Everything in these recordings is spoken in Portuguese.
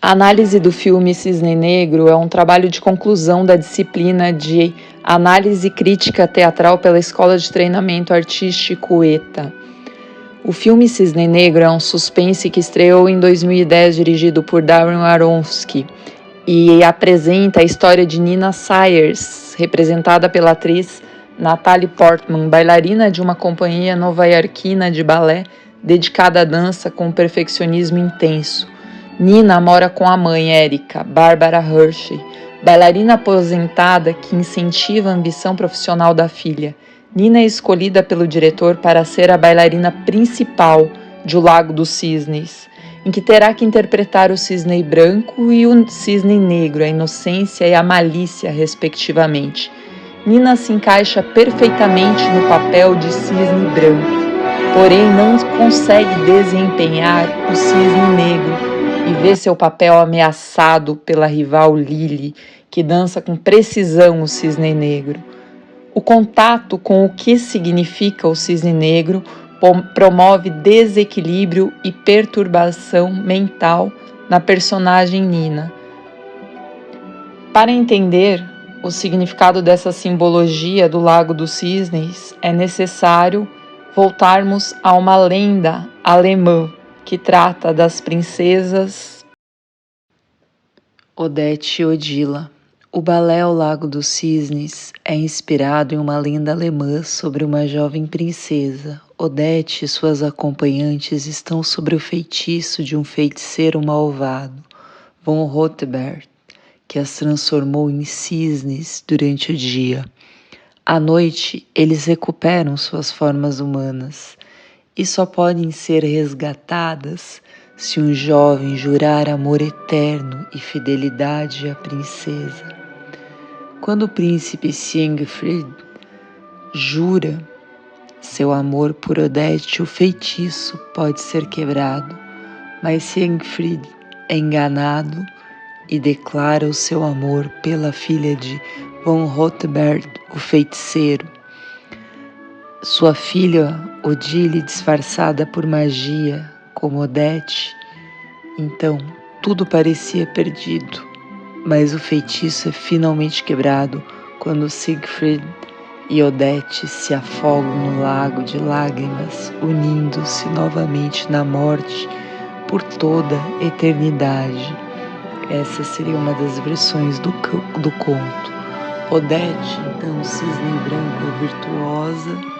A análise do filme Cisne Negro é um trabalho de conclusão da disciplina de Análise Crítica Teatral pela Escola de Treinamento Artístico ETA. O filme Cisne Negro é um suspense que estreou em 2010, dirigido por Darren Aronofsky, e apresenta a história de Nina Sayers, representada pela atriz Natalie Portman, bailarina de uma companhia nova-iorquina de balé dedicada à dança com perfeccionismo intenso. Nina mora com a mãe, Erika, Barbara Hershey, bailarina aposentada que incentiva a ambição profissional da filha. Nina é escolhida pelo diretor para ser a bailarina principal de O Lago dos Cisnes, em que terá que interpretar o cisne branco e o cisne negro, a inocência e a malícia, respectivamente. Nina se encaixa perfeitamente no papel de cisne branco, porém não consegue desempenhar o cisne negro e vê seu papel ameaçado pela rival Lily, que dança com precisão o cisne negro. O contato com o que significa o cisne negro promove desequilíbrio e perturbação mental na personagem Nina. Para entender o significado dessa simbologia do Lago dos Cisnes, é necessário voltarmos a uma lenda alemã que trata das princesas Odete e Odila. O balé O Lago dos Cisnes é inspirado em uma lenda alemã sobre uma jovem princesa. Odete e suas acompanhantes estão sob o feitiço de um feiticeiro malvado, von Rothbard, que as transformou em cisnes durante o dia. À noite, eles recuperam suas formas humanas e só podem ser resgatadas se um jovem jurar amor eterno e fidelidade à princesa. Quando o príncipe Siegfried jura seu amor por Odete, o feitiço pode ser quebrado, mas Siegfried é enganado e declara o seu amor pela filha de von Rothbard, o feiticeiro. Sua filha Odile, disfarçada por magia como Odete. Então, tudo parecia perdido, mas o feitiço é finalmente quebrado quando Siegfried e Odete se afogam no lago de lágrimas, unindo-se novamente na morte por toda a eternidade. Essa seria uma das versões do conto. Odete, então, cisne branco, é virtuosa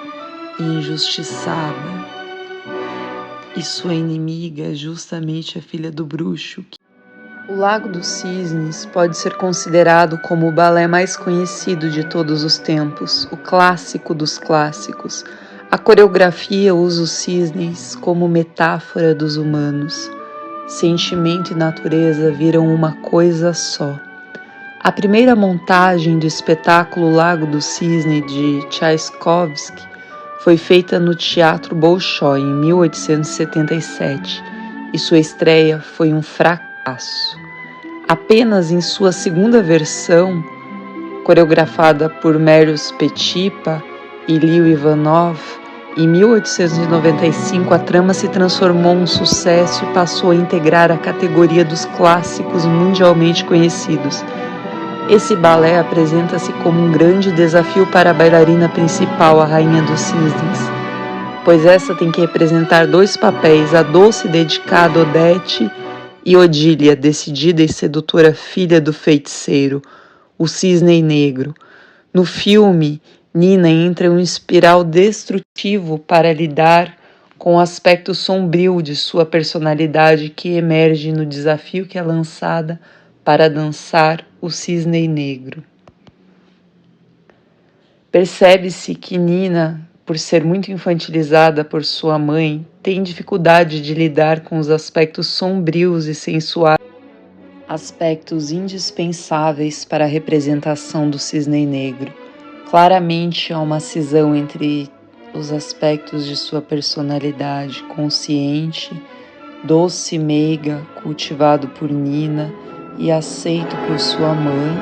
e injustiçada, e sua inimiga é justamente a filha do bruxo. O Lago dos Cisnes pode ser considerado como o balé mais conhecido de todos os tempos, o clássico dos clássicos. A coreografia usa os cisnes como metáfora dos humanos. Sentimento e natureza viram uma coisa só. A primeira montagem do espetáculo Lago do Cisne de Tchaikovsky foi feita no Teatro Bolshoi em 1877 e sua estreia foi um fracasso. Apenas em sua segunda versão, coreografada por Marius Petipa e Leo Ivanov, em 1895 a trama se transformou em um sucesso e passou a integrar a categoria dos clássicos mundialmente conhecidos. Esse balé apresenta-se como um grande desafio para a bailarina principal, a Rainha dos Cisnes, pois essa tem que representar dois papéis, a doce e dedicada Odete e Odília, decidida e sedutora filha do feiticeiro, o cisne negro. No filme, Nina entra em um espiral destrutivo para lidar com o aspecto sombrio de sua personalidade que emerge no desafio que é lançada para dançar o cisne negro. Percebe-se que Nina, por ser muito infantilizada por sua mãe, tem dificuldade de lidar com os aspectos sombrios e sensuais, aspectos indispensáveis para a representação do cisne negro. Claramente há uma cisão entre os aspectos de sua personalidade consciente, doce e meiga, cultivado por Nina e aceito por sua mãe,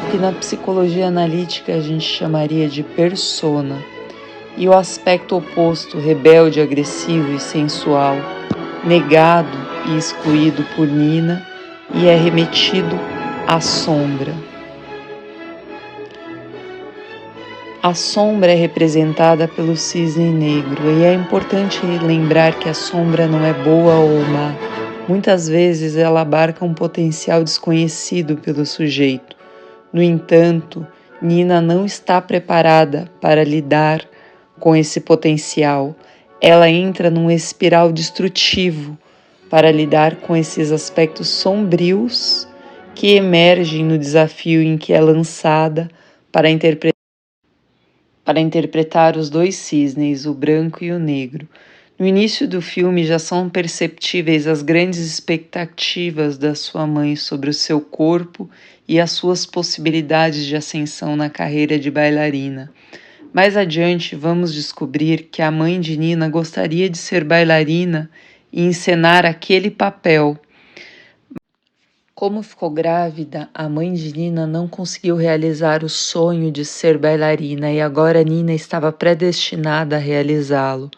o que na psicologia analítica a gente chamaria de persona, e o aspecto oposto, rebelde, agressivo e sensual, negado e excluído por Nina e é remetido à sombra. A sombra é representada pelo cisne negro e é importante lembrar que a sombra não é boa ou má. Muitas vezes ela abarca um potencial desconhecido pelo sujeito. No entanto, Nina não está preparada para lidar com esse potencial. Ela entra num espiral destrutivo para lidar com esses aspectos sombrios que emergem no desafio em que é lançada para interpretar os dois cisnes, o branco e o negro. No início do filme já são perceptíveis as grandes expectativas da sua mãe sobre o seu corpo e as suas possibilidades de ascensão na carreira de bailarina. Mais adiante, vamos descobrir que a mãe de Nina gostaria de ser bailarina e encenar aquele papel. Como ficou grávida, a mãe de Nina não conseguiu realizar o sonho de ser bailarina e agora Nina estava predestinada a realizá-lo.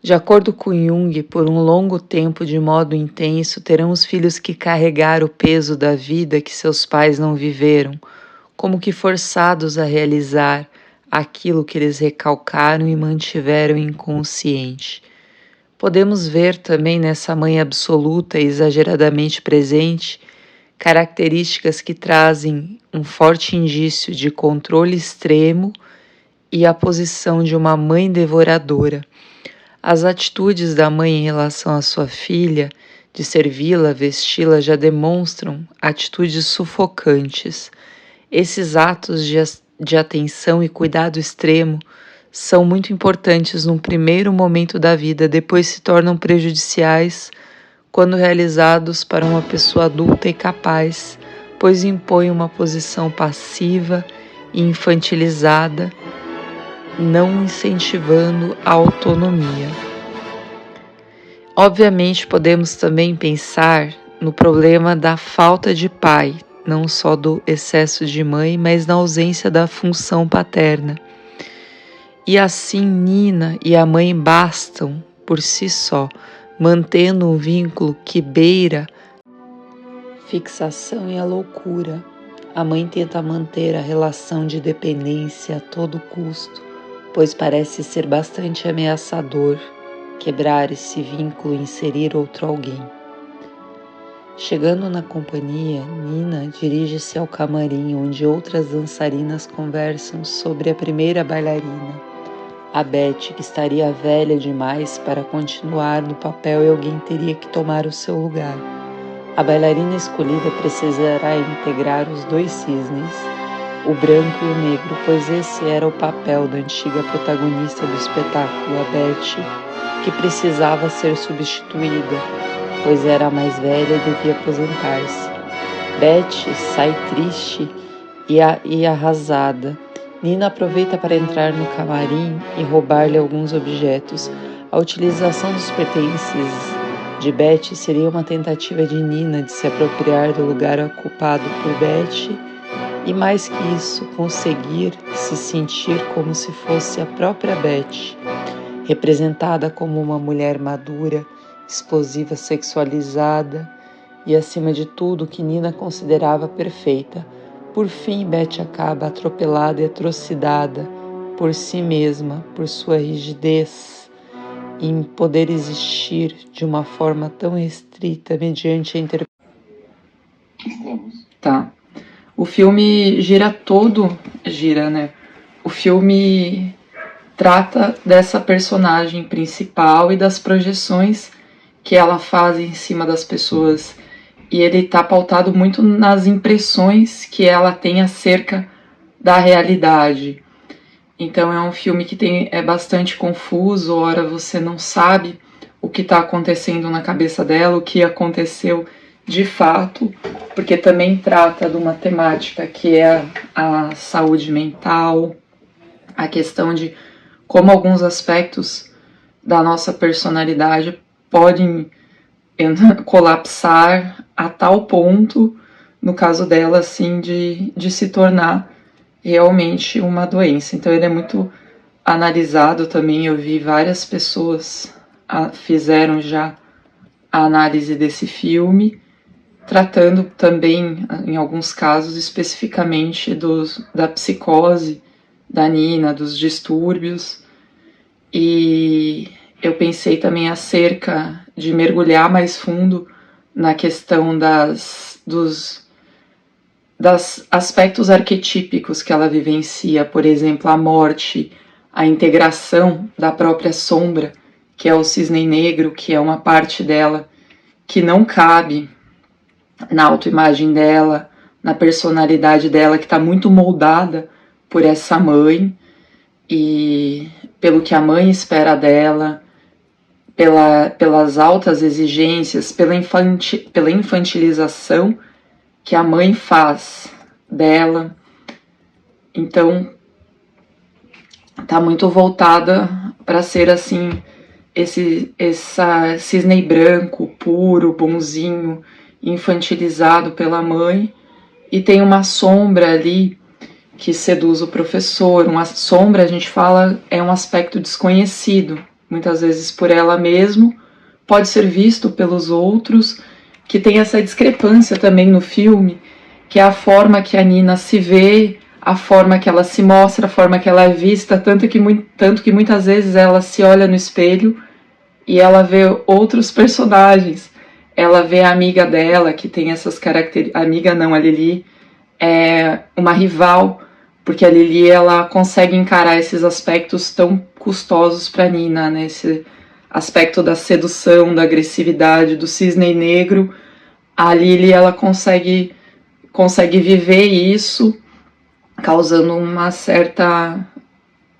De acordo com Jung, por um longo tempo de modo intenso, terão os filhos que carregar o peso da vida que seus pais não viveram, como que forçados a realizar aquilo que eles recalcaram e mantiveram inconsciente. Podemos ver também nessa mãe absoluta e exageradamente presente características que trazem um forte indício de controle extremo e a posição de uma mãe devoradora. As atitudes da mãe em relação à sua filha, de servi-la, vesti-la, já demonstram atitudes sufocantes. Esses atos de atenção e cuidado extremo são muito importantes num primeiro momento da vida, depois se tornam prejudiciais quando realizados para uma pessoa adulta e capaz, pois impõem uma posição passiva e infantilizada, não incentivando a autonomia. Obviamente, podemos também pensar no problema da falta de pai, não só do excesso de mãe, mas na ausência da função paterna. E assim Nina e a mãe bastam por si só, mantendo um vínculo que beira fixação e a loucura. A mãe tenta manter a relação de dependência a todo custo, pois parece ser bastante ameaçador quebrar esse vínculo e inserir outro alguém. Chegando na companhia, Nina dirige-se ao camarim onde outras dançarinas conversam sobre a primeira bailarina, a Betty, que estaria velha demais para continuar no papel e alguém teria que tomar o seu lugar. A bailarina escolhida precisará integrar os dois cisnes, o branco e o negro, pois esse era o papel da antiga protagonista do espetáculo, a Betty, que precisava ser substituída, pois era a mais velha e devia aposentar-se. Betty sai triste e arrasada. Nina aproveita para entrar no camarim e roubar-lhe alguns objetos. A utilização dos pertences de Betty seria uma tentativa de Nina de se apropriar do lugar ocupado por Betty e, mais que isso, conseguir se sentir como se fosse a própria Betty, representada como uma mulher madura, explosiva, sexualizada e, acima de tudo, que Nina considerava perfeita. Por fim, Betty acaba atropelada e atrocidada por si mesma, por sua rigidez em poder existir de uma forma tão restrita mediante a interpretação. Tá. O filme gira, né? O filme trata dessa personagem principal e das projeções que ela faz em cima das pessoas. E ele está pautado muito nas impressões que ela tem acerca da realidade. Então é um filme que é bastante confuso, ora você não sabe o que está acontecendo na cabeça dela, o que aconteceu de fato, porque também trata de uma temática que é a saúde mental, a questão de como alguns aspectos da nossa personalidade podem colapsar a tal ponto, no caso dela, assim, de se tornar realmente uma doença. Então ele é muito analisado também, eu vi várias pessoas fizeram já a análise desse filme, tratando também, em alguns casos, especificamente da psicose da Nina, dos distúrbios. E eu pensei também acerca de mergulhar mais fundo na questão dos aspectos arquetípicos que ela vivencia, por exemplo, a morte, a integração da própria sombra, que é o cisne negro, que é uma parte dela que não cabe na autoimagem dela, na personalidade dela, que está muito moldada por essa mãe e pelo que a mãe espera dela, pelas altas exigências, pela infantilização que a mãe faz dela. Então, tá muito voltada para ser assim, essa cisne branco, puro, bonzinho, infantilizado pela mãe, e tem uma sombra ali que seduz o professor. Uma sombra, a gente fala, é um aspecto desconhecido, muitas vezes por ela mesma, pode ser visto pelos outros, que tem essa discrepância também no filme, que é a forma que a Nina se vê, a forma que ela se mostra, a forma que ela é vista, tanto que muitas vezes ela se olha no espelho e ela vê outros personagens. Ela vê a amiga dela, que tem essas características. Amiga não, a Lili é uma rival, porque a Lili ela consegue encarar esses aspectos tão custosos para Nina, né? Esse aspecto da sedução, da agressividade, do cisne negro. A Lili ela consegue viver isso, causando uma certa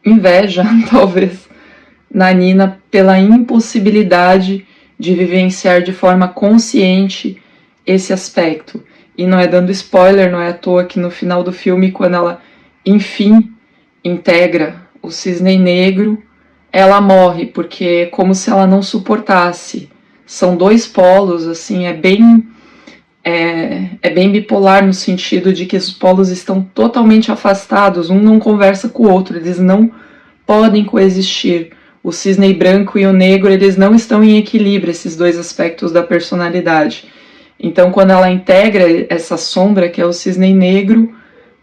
inveja, talvez, na Nina pela impossibilidade de vivenciar de forma consciente esse aspecto. E não é dando spoiler, não é à toa que no final do filme, quando ela, enfim, integra o cisne negro, ela morre, porque é como se ela não suportasse. São dois polos, assim, é bem bipolar no sentido de que os polos estão totalmente afastados, um não conversa com o outro, eles não podem coexistir. O cisne branco e o negro, eles não estão em equilíbrio, esses dois aspectos da personalidade. Então, quando ela integra essa sombra, que é o cisne negro,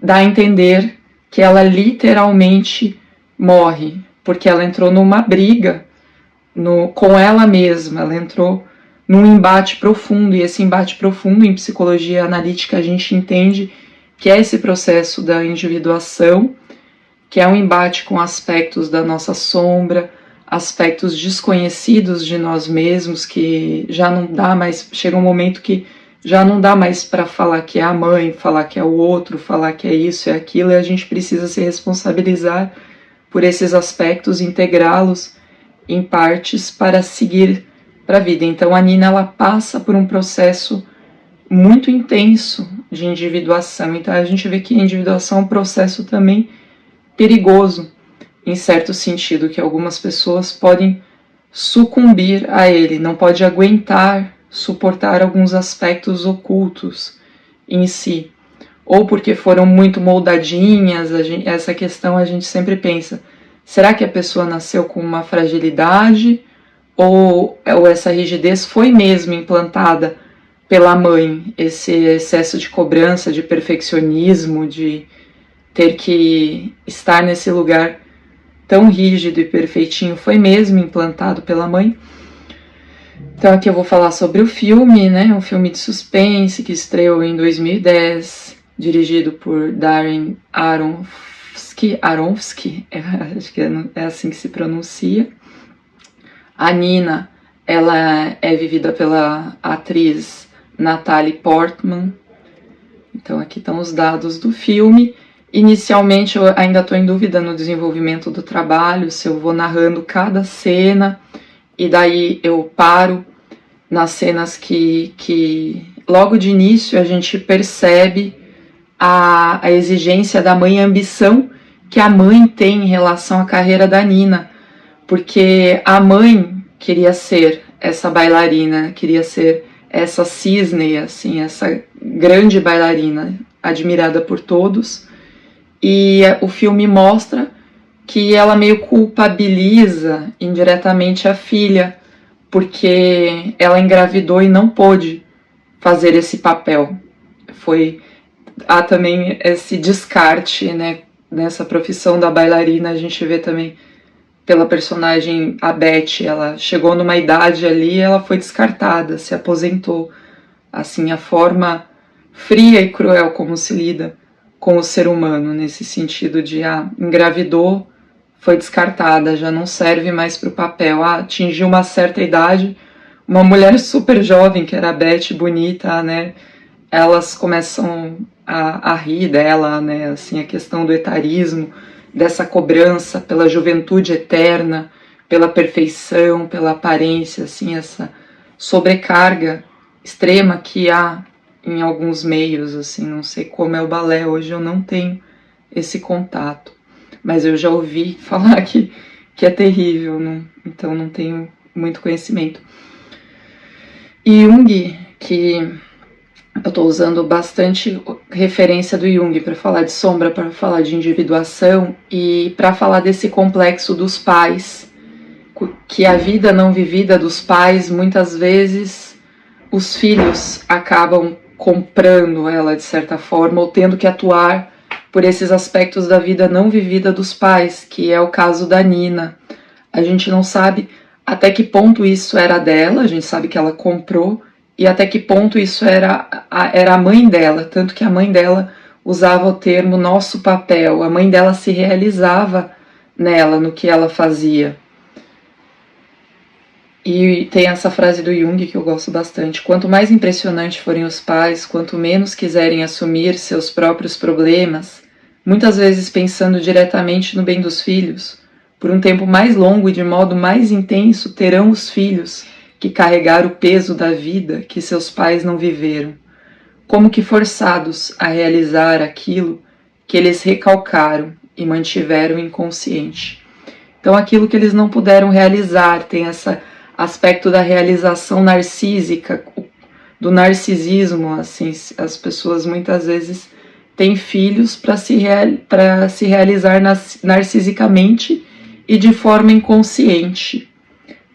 dá a entender que ela literalmente morre, porque ela entrou numa briga com ela mesma, ela entrou num embate profundo, e esse embate profundo em psicologia analítica a gente entende que é esse processo da individuação, que é um embate com aspectos da nossa sombra, aspectos desconhecidos de nós mesmos, que já não dá mais, chega um momento que já não dá mais para falar que é a mãe, falar que é o outro, falar que é isso, é aquilo, e a gente precisa se responsabilizar por esses aspectos, integrá-los em partes para seguir para a vida. Então a Nina ela passa por um processo muito intenso de individuação. Então a gente vê que a individuação é um processo também perigoso, em certo sentido, que algumas pessoas podem sucumbir a ele, não pode aguentar, suportar alguns aspectos ocultos em si, ou porque foram muito moldadinhas. Essa questão a gente sempre pensa, será que a pessoa nasceu com uma fragilidade, ou essa rigidez foi mesmo implantada pela mãe, esse excesso de cobrança, de perfeccionismo, de ter que estar nesse lugar tão rígido e perfeitinho, foi mesmo implantado pela mãe? Então aqui eu vou falar sobre o filme, né? Um filme de suspense que estreou em 2010, dirigido por Darren Aronofsky, acho que é assim que se pronuncia. A Nina, ela é vivida pela atriz Natalie Portman. Então aqui estão os dados do filme. Inicialmente eu ainda estou em dúvida no desenvolvimento do trabalho, se eu vou narrando cada cena, e daí eu paro nas cenas que logo de início a gente percebe a exigência da mãe, a ambição que a mãe tem em relação à carreira da Nina, porque a mãe queria ser essa bailarina, queria ser essa cisne, assim, essa grande bailarina admirada por todos, e o filme mostra que ela meio culpabiliza indiretamente a filha, porque ela engravidou e não pôde fazer esse papel. Há também esse descarte, né? Nessa profissão da bailarina, a gente vê também pela personagem, a Beth, ela chegou numa idade ali, ela foi descartada, se aposentou. Assim, a forma fria e cruel como se lida com o ser humano, nesse sentido de, engravidou, foi descartada, já não serve mais para o papel. Atingiu uma certa idade, uma mulher super jovem, que era a Beth, bonita, né? Elas começam a rir dela, né? Assim, a questão do etarismo, dessa cobrança pela juventude eterna, pela perfeição, pela aparência, assim, essa sobrecarga extrema que há em alguns meios, assim, não sei como é o balé, hoje eu não tenho esse contato, mas eu já ouvi falar que é terrível, então não tenho muito conhecimento. E Jung, que eu estou usando bastante referência do Jung para falar de sombra, para falar de individuação e para falar desse complexo dos pais, que a vida não vivida dos pais, muitas vezes os filhos acabam comprando ela de certa forma ou tendo que atuar por esses aspectos da vida não vivida dos pais, que é o caso da Nina. A gente não sabe até que ponto isso era dela, a gente sabe que ela comprou, e até que ponto isso era a mãe dela, tanto que a mãe dela usava o termo nosso papel, a mãe dela se realizava nela, no que ela fazia. E tem essa frase do Jung que eu gosto bastante: quanto mais impressionantes forem os pais, quanto menos quiserem assumir seus próprios problemas, muitas vezes pensando diretamente no bem dos filhos, por um tempo mais longo e de modo mais intenso terão os filhos que carregar o peso da vida que seus pais não viveram, como que forçados a realizar aquilo que eles recalcaram e mantiveram inconsciente. Então aquilo que eles não puderam realizar, tem esse aspecto da realização narcísica, do narcisismo, assim, as pessoas muitas vezes têm filhos para se realizar narcisicamente e de forma inconsciente.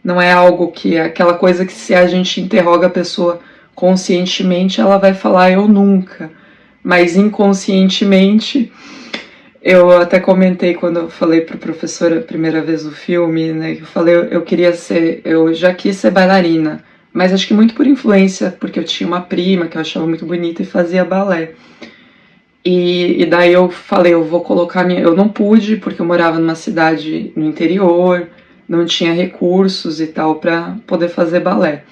Não é algo que é aquela coisa que se a gente interroga a pessoa conscientemente, ela vai falar eu nunca, mas inconscientemente, eu até comentei quando eu falei para o professor a primeira vez do filme, né, que eu falei eu já quis ser bailarina, mas acho que muito por influência, porque eu tinha uma prima que eu achava muito bonita e fazia balé. E daí eu falei, eu vou colocar eu não pude, porque eu morava numa cidade no interior, não tinha recursos e tal para poder fazer balé.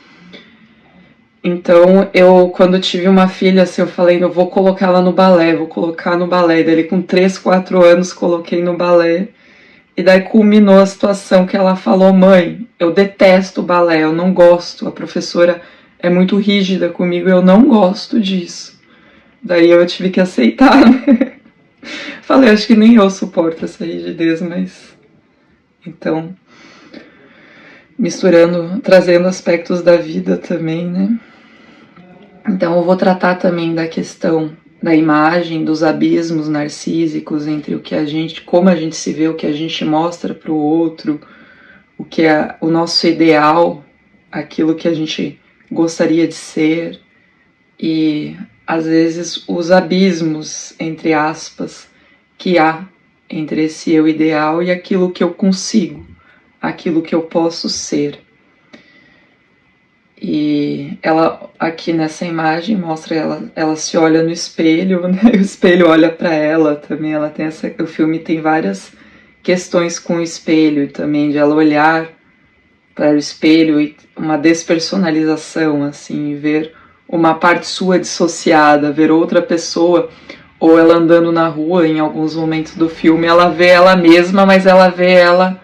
Então, quando tive uma filha, assim, eu falei, eu vou colocar ela no balé, vou colocar no balé. Daí, com 3, 4 anos, coloquei no balé. E daí culminou a situação que ela falou, mãe, eu detesto balé, eu não gosto, a professora é muito rígida comigo, eu não gosto disso. Daí eu tive que aceitar, né? Falei, acho que nem eu suporto essa rigidez, mas... Então, misturando, trazendo aspectos da vida também, né? Então eu vou tratar também da questão da imagem, dos abismos narcísicos entre o que como a gente se vê, o que a gente mostra para o outro, o que é o nosso ideal, aquilo que a gente gostaria de ser, e às vezes os abismos, entre aspas, que há entre esse eu ideal e aquilo que eu consigo, aquilo que eu posso ser. E ela, aqui nessa imagem, mostra ela se olha no espelho, né? O espelho olha para ela também. Ela tem o filme tem várias questões com o espelho também, de ela olhar para o espelho e uma despersonalização, assim, ver uma parte sua dissociada, ver outra pessoa, ou ela andando na rua em alguns momentos do filme, ela vê ela mesma, mas ela vê ela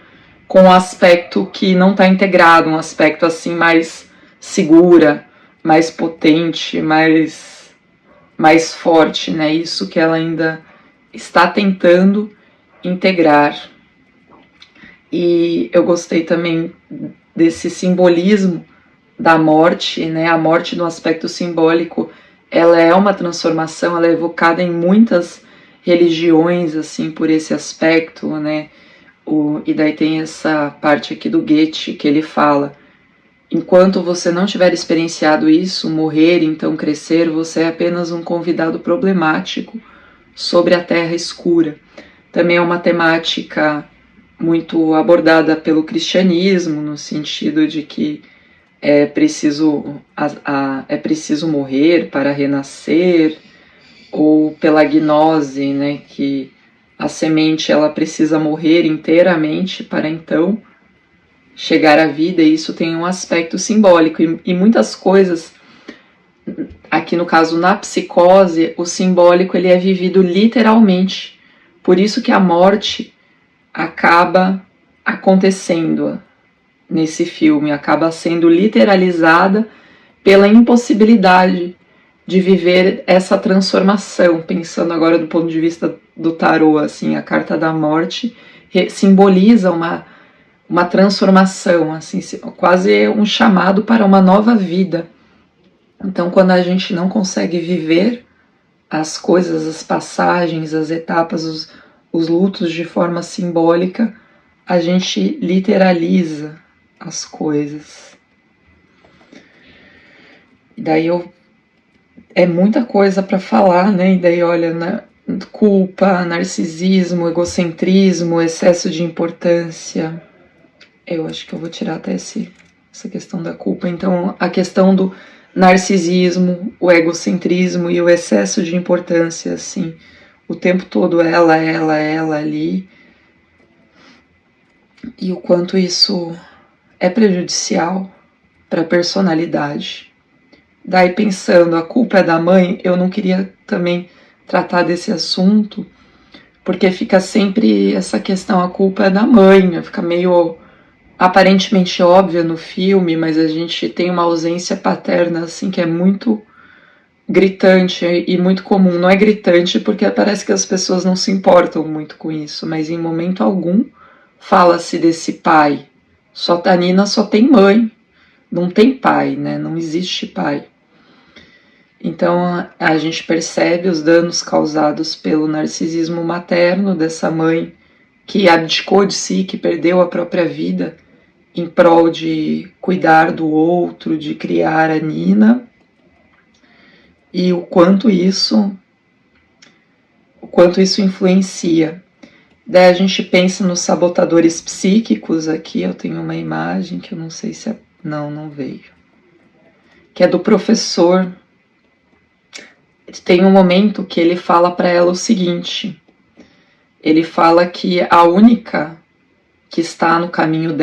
com um aspecto que não está integrado, um aspecto assim mais segura, mais potente, mais forte, né? Isso que ela ainda está tentando integrar. E eu gostei também desse simbolismo da morte, né? A morte no aspecto simbólico, ela é uma transformação, ela é evocada em muitas religiões, assim, por esse aspecto, né? E daí tem essa parte aqui do Goethe que ele fala: enquanto você não tiver experienciado isso, morrer, então crescer, você é apenas um convidado problemático sobre a terra escura. Também é uma temática muito abordada pelo cristianismo, no sentido de que é preciso morrer para renascer, ou pela gnose, né, que a semente ela precisa morrer inteiramente para então chegar à vida, e isso tem um aspecto simbólico, e muitas coisas, aqui no caso na psicose, o simbólico ele é vivido literalmente, por isso que a morte acaba acontecendo nesse filme, acaba sendo literalizada pela impossibilidade de viver essa transformação, pensando agora do ponto de vista do tarô, assim, a carta da morte simboliza uma transformação, assim, quase um chamado para uma nova vida. Então, quando a gente não consegue viver as coisas, as passagens, as etapas, os lutos de forma simbólica, a gente literaliza as coisas. E daí é muita coisa para falar, né? E daí, olha, culpa, narcisismo, egocentrismo, excesso de importância. Eu acho que eu vou tirar até essa questão da culpa. Então, a questão do narcisismo, o egocentrismo e o excesso de importância, assim, o tempo todo ela ali, e o quanto isso é prejudicial para a personalidade. Daí, pensando, a culpa é da mãe, eu não queria também tratar desse assunto, porque fica sempre essa questão, a culpa é da mãe, fica meio aparentemente óbvia no filme, mas a gente tem uma ausência paterna assim que é muito gritante e muito comum. Não é gritante porque parece que as pessoas não se importam muito com isso, mas em momento algum fala-se desse pai. A Nina só tem mãe, não tem pai, né? Não existe pai. Então a gente percebe os danos causados pelo narcisismo materno dessa mãe que abdicou de si, que perdeu a própria vida em prol de cuidar do outro, de criar a Nina, e o quanto isso influencia. Daí a gente pensa nos sabotadores psíquicos. Aqui eu tenho uma imagem que eu não sei se não veio, que é do professor. Tem um momento que ele fala para ela o seguinte, ele fala que a única que está no caminho dela